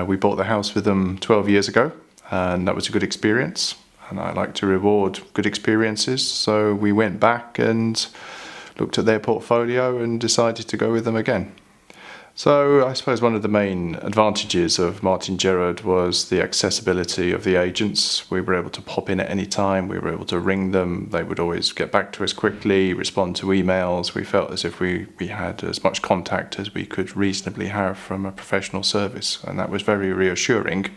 We bought the house with them 12 years ago, and that was a good experience. And I like to reward good experiences, so we went back and looked at their portfolio and decided to go with them again. So I suppose one of the main advantages of Martin Gerrard was the accessibility of the agents. We were able to pop in at any time, we were able to ring them, they would always get back to us quickly, respond to emails. We felt as if we had as much contact as we could reasonably have from a professional service, and that was very reassuring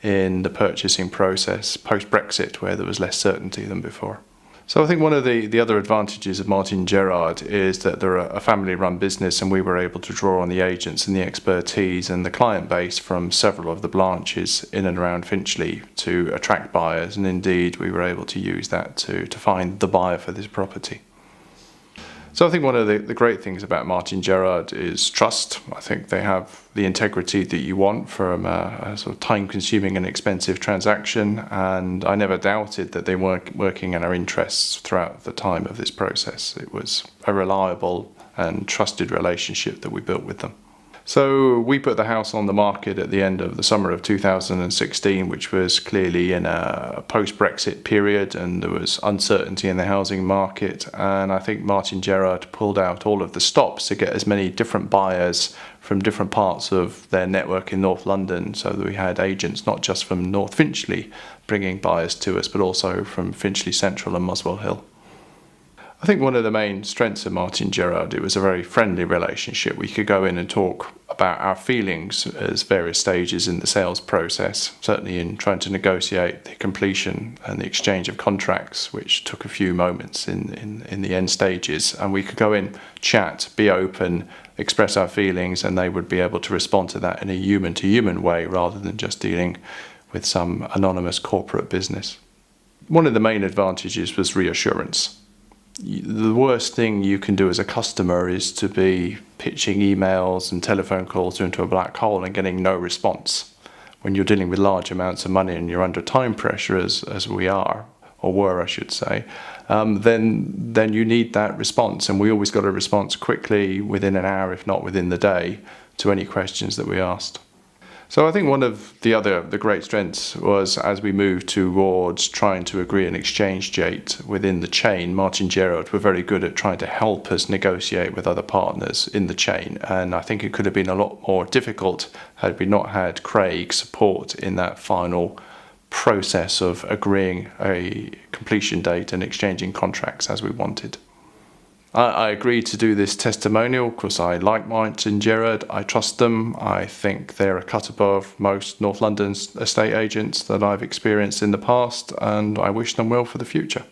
in the purchasing process post-Brexit, where there was less certainty than before. So I think one of the other advantages of Martin Gerrard is that they're a family-run business, and we were able to draw on the agents and the expertise and the client base from several of the branches in and around Finchley to attract buyers, and indeed we were able to use that to find the buyer for this property. So I think one of the great things about Martin Gerrard is trust. I think they have the integrity that you want from a sort of time-consuming and expensive transaction, and I never doubted that they were working in our interests throughout the time of this process. It was a reliable and trusted relationship that we built with them. So we put the house on the market at the end of the summer of 2016, which was clearly in a post-Brexit period, and there was uncertainty in the housing market. And I think Martin Gerrard pulled out all of the stops to get as many different buyers from different parts of their network in North London, so that we had agents not just from North Finchley bringing buyers to us, but also from Finchley Central and Muswell Hill. I think one of the main strengths of Martin Gerrard, it was a very friendly relationship. We could go in and talk about our feelings at various stages in the sales process, certainly in trying to negotiate the completion and the exchange of contracts, which took a few moments in the end stages. And we could go in, chat, be open, express our feelings, and they would be able to respond to that in a human-to-human way rather than just dealing with some anonymous corporate business. One of the main advantages was reassurance. The worst thing you can do as a customer is to be pitching emails and telephone calls into a black hole and getting no response. When you're dealing with large amounts of money and you're under time pressure, as we are, or were I should say, then you need that response. And we always got a response quickly, within an hour, if not within the day, to any questions that we asked. So I think one of the great strengths was, as we moved towards trying to agree an exchange date within the chain, Martin Gerrard were very good at trying to help us negotiate with other partners in the chain. And I think it could have been a lot more difficult had we not had Craig's support in that final process of agreeing a completion date and exchanging contracts as we wanted. I agreed to do this testimonial because I like Martin Gerrard, I trust them, I think they're a cut above most North London estate agents that I've experienced in the past, and I wish them well for the future.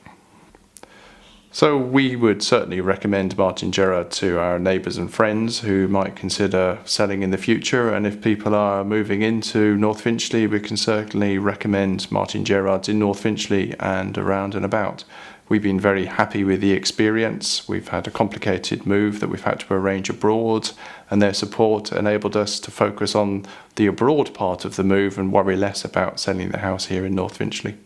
So we would certainly recommend Martin Gerrard to our neighbours and friends who might consider selling in the future, and if people are moving into North Finchley, we can certainly recommend Martin Gerrard's in North Finchley and around and about. We've been very happy with the experience. We've had a complicated move that we've had to arrange abroad, and their support enabled us to focus on the abroad part of the move and worry less about selling the house here in North Finchley.